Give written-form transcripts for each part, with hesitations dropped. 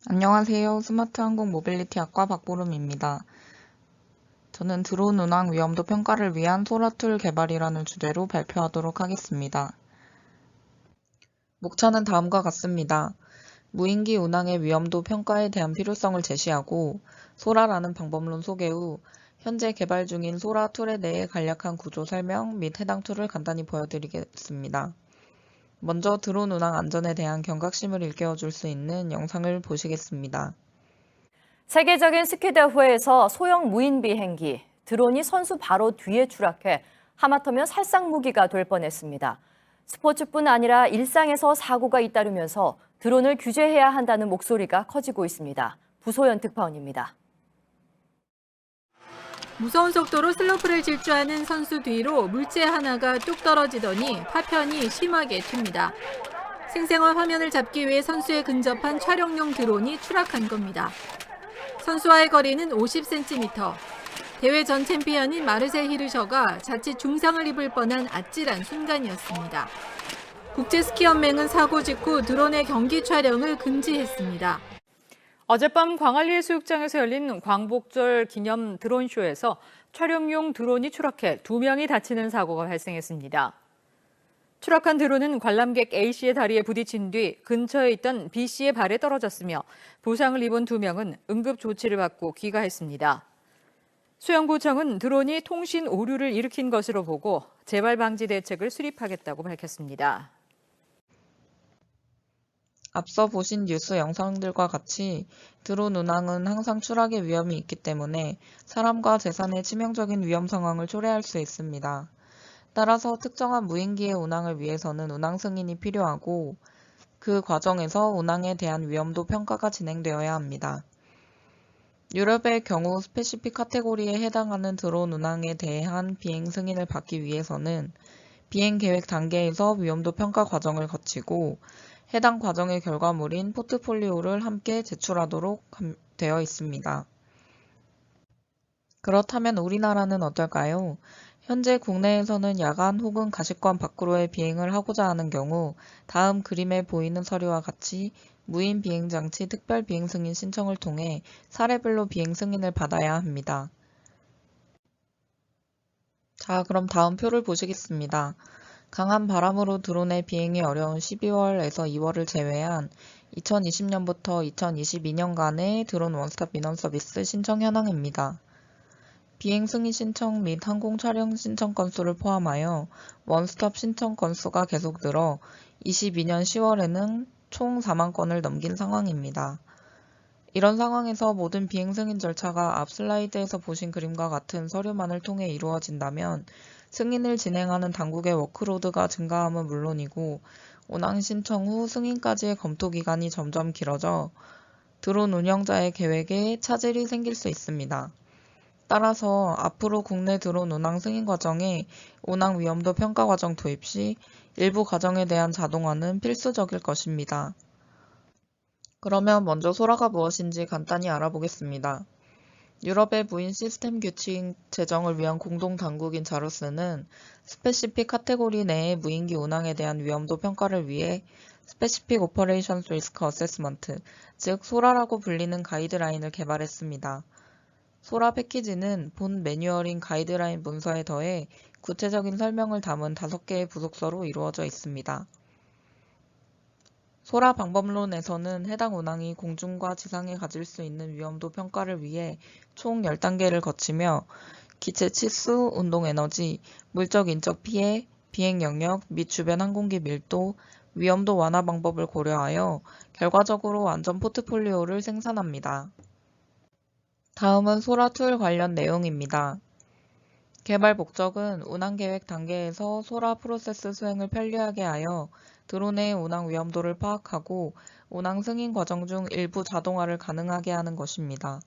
안녕하세요. 스마트 항공 모빌리티 학과 박보름입니다. 저는 드론 운항 위험도 평가를 위한 소라 툴 개발이라는 주제로 발표하도록 하겠습니다. 목차는 다음과 같습니다. 무인기 운항의 위험도 평가에 대한 필요성을 제시하고 소라라는 방법론 소개 후 현재 개발 중인 소라 툴에 대해 간략한 구조 설명 및 해당 툴을 간단히 보여드리겠습니다. 먼저 드론 운항 안전에 대한 경각심을 일깨워줄 수 있는 영상을 보시겠습니다. 세계적인 스키 대회에서 소형 무인 비행기, 드론이 선수 바로 뒤에 추락해 하마터면 살상 무기가 될 뻔했습니다. 스포츠뿐 아니라 일상에서 사고가 잇따르면서 드론을 규제해야 한다는 목소리가 커지고 있습니다. 부소연 특파원입니다. 무서운 속도로 슬로프를 질주하는 선수 뒤로 물체 하나가 뚝 떨어지더니 파편이 심하게 튑니다. 생생한 화면을 잡기 위해 선수에 근접한 촬영용 드론이 추락한 겁니다. 선수와의 거리는 50cm. 대회 전 챔피언인 마르셀 히르셔가 자칫 중상을 입을 뻔한 아찔한 순간이었습니다. 국제스키연맹은 사고 직후 드론의 경기 촬영을 금지했습니다. 어젯밤 광안리 해수욕장에서 열린 광복절 기념 드론쇼에서 촬영용 드론이 추락해 2명이 다치는 사고가 발생했습니다. 추락한 드론은 관람객 A씨의 다리에 부딪힌 뒤 근처에 있던 B씨의 발에 떨어졌으며 부상을 입은 2명은 응급 조치를 받고 귀가했습니다. 수영구청은 드론이 통신 오류를 일으킨 것으로 보고 재발 방지 대책을 수립하겠다고 밝혔습니다. 앞서 보신 뉴스 영상들과 같이 드론 운항은 항상 추락의 위험이 있기 때문에 사람과 재산의 치명적인 위험 상황을 초래할 수 있습니다. 따라서 특정한 무인기의 운항을 위해서는 운항 승인이 필요하고 그 과정에서 운항에 대한 위험도 평가가 진행되어야 합니다. 유럽의 경우 스페시픽 카테고리에 해당하는 드론 운항에 대한 비행 승인을 받기 위해서는 비행 계획 단계에서 위험도 평가 과정을 거치고 해당 과정의 결과물인 포트폴리오를 함께 제출하도록 되어 있습니다. 그렇다면 우리나라는 어떨까요? 현재 국내에서는 야간 혹은 가시권 밖으로의 비행을 하고자 하는 경우 다음 그림에 보이는 서류와 같이 무인 비행장치 특별 비행 승인 신청을 통해 사례별로 비행 승인을 받아야 합니다. 자, 그럼 다음 표를 보시겠습니다. 강한 바람으로 드론의 비행이 어려운 12월에서 2월을 제외한 2020년부터 2022년간의 드론 원스톱 민원 서비스 신청 현황입니다. 비행 승인 신청 및 항공 촬영 신청 건수를 포함하여 원스톱 신청 건수가 계속 늘어 22년 10월에는 총 4만 건을 넘긴 상황입니다. 이런 상황에서 모든 비행 승인 절차가 앞 슬라이드에서 보신 그림과 같은 서류만을 통해 이루어진다면 승인을 진행하는 당국의 워크로드가 증가함은 물론이고 운항 신청 후 승인까지의 검토 기간이 점점 길어져 드론 운영자의 계획에 차질이 생길 수 있습니다. 따라서 앞으로 국내 드론 운항 승인 과정에 운항 위험도 평가 과정 도입 시 일부 과정에 대한 자동화는 필수적일 것입니다. 그러면 먼저 소라가 무엇인지 간단히 알아보겠습니다. 유럽의 무인 시스템 규칙 제정을 위한 공동 당국인 자루스는 스페시픽 카테고리 내의 무인기 운항에 대한 위험도 평가를 위해 스페시픽 오퍼레이션스 리스크 어세스먼트, 즉 소라라고 불리는 가이드라인을 개발했습니다. 소라 패키지는 본 매뉴얼인 가이드라인 문서에 더해 구체적인 설명을 담은 5개의 부속서로 이루어져 있습니다. 소라 방법론에서는 해당 운항이 공중과 지상에 가질 수 있는 위험도 평가를 위해 총 10단계를 거치며 기체 치수, 운동 에너지, 물적 인적 피해, 비행 영역 및 주변 항공기 밀도, 위험도 완화 방법을 고려하여 결과적으로 안전 포트폴리오를 생산합니다. 다음은 소라 툴 관련 내용입니다. 개발 목적은 운항 계획 단계에서 소라 프로세스 수행을 편리하게 하여 드론의 운항 위험도를 파악하고 운항 승인 과정 중 일부 자동화를 가능하게 하는 것입니다.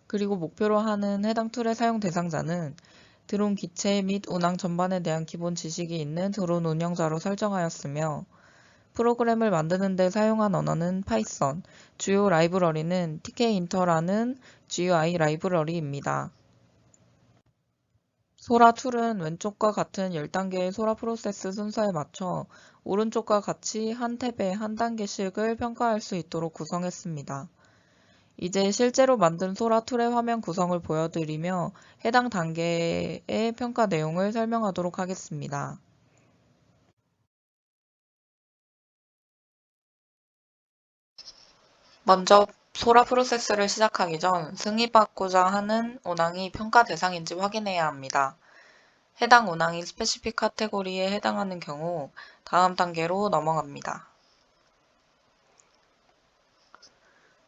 그리고 목표로 하는 해당 툴의 사용 대상자는 드론 기체 및 운항 전반에 대한 기본 지식이 있는 드론 운영자로 설정하였으며 프로그램을 만드는 데 사용한 언어는 파이썬, 주요 라이브러리는 TK-인터라는 GUI 라이브러리입니다. 소라2는 왼쪽과 같은 10단계의 소라 프로세스 순서에 맞춰 오른쪽과 같이 한 탭에 한 단계씩을 평가할 수 있도록 구성했습니다. 이제 실제로 만든 소라2의 화면 구성을 보여드리며 해당 단계의 평가 내용을 설명하도록 하겠습니다. 먼저 소라 프로세스를 시작하기 전 승인받고자 하는 운항이 평가 대상인지 확인해야 합니다. 해당 운항이 스페시픽 카테고리에 해당하는 경우 다음 단계로 넘어갑니다.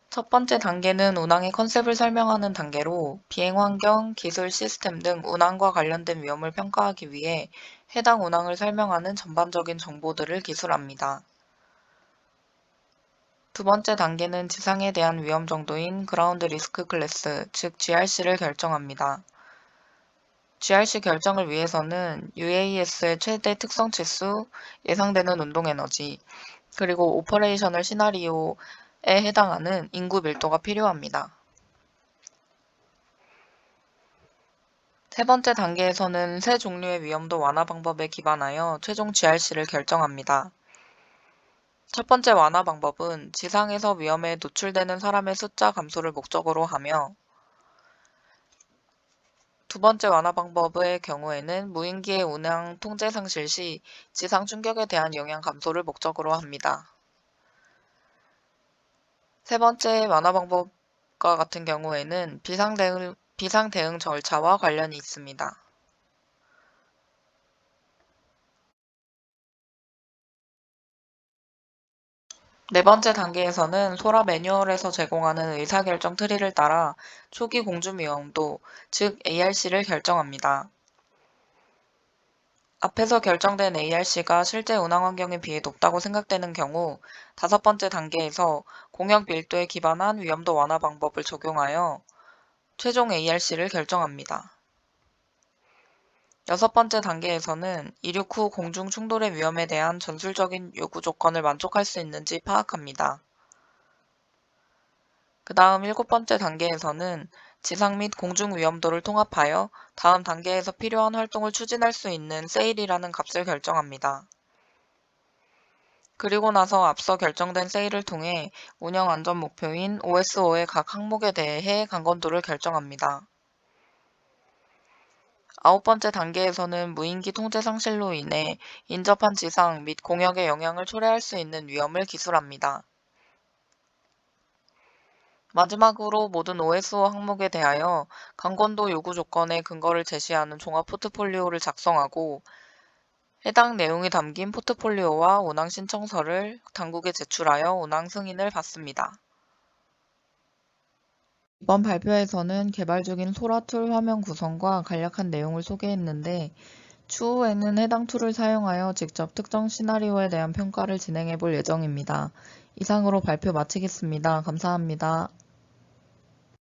첫 번째 단계는 운항의 컨셉을 설명하는 단계로 비행 환경, 기술, 시스템 등 운항과 관련된 위험을 평가하기 위해 해당 운항을 설명하는 전반적인 정보들을 기술합니다. 두 번째 단계는 지상에 대한 위험 정도인 그라운드 리스크 클래스, 즉 GRC를 결정합니다. GRC 결정을 위해서는 UAS의 최대 특성 치수, 예상되는 운동 에너지, 그리고 오퍼레이셔널 시나리오에 해당하는 인구 밀도가 필요합니다. 세 번째 단계에서는 세 종류의 위험도 완화 방법에 기반하여 최종 GRC를 결정합니다. 첫 번째 완화 방법은 지상에서 위험에 노출되는 사람의 숫자 감소를 목적으로 하며, 두 번째 완화 방법의 경우에는 무인기의 운항 통제 상실 시 지상 충격에 대한 영향 감소를 목적으로 합니다. 세 번째 완화 방법과 같은 경우에는 비상 대응 절차와 관련이 있습니다. 네 번째 단계에서는 소라 매뉴얼에서 제공하는 의사결정 트리를 따라 초기 공중 위험도, 즉 ARC를 결정합니다. 앞에서 결정된 ARC가 실제 운항 환경에 비해 높다고 생각되는 경우 다섯 번째 단계에서 공역 밀도에 기반한 위험도 완화 방법을 적용하여 최종 ARC를 결정합니다. 여섯 번째 단계에서는 이륙 후 공중 충돌의 위험에 대한 전술적인 요구 조건을 만족할 수 있는지 파악합니다. 그 다음 일곱 번째 단계에서는 지상 및 공중 위험도를 통합하여 다음 단계에서 필요한 활동을 추진할 수 있는 세일이라는 값을 결정합니다. 그리고 나서 앞서 결정된 세일을 통해 운영 안전 목표인 OSO의 각 항목에 대해 강건도를 결정합니다. 아홉 번째 단계에서는 무인기 통제 상실로 인해 인접한 지상 및 공역에 영향을 초래할 수 있는 위험을 기술합니다. 마지막으로 모든 OSO 항목에 대하여 강건도 요구 조건의 근거를 제시하는 종합 포트폴리오를 작성하고 해당 내용이 담긴 포트폴리오와 운항 신청서를 당국에 제출하여 운항 승인을 받습니다. 이번 발표에서는 개발 중인 소라2 화면 구성과 간략한 내용을 소개했는데 추후에는 해당 툴을 사용하여 직접 특정 시나리오에 대한 평가를 진행해 볼 예정입니다. 이상으로 발표 마치겠습니다. 감사합니다.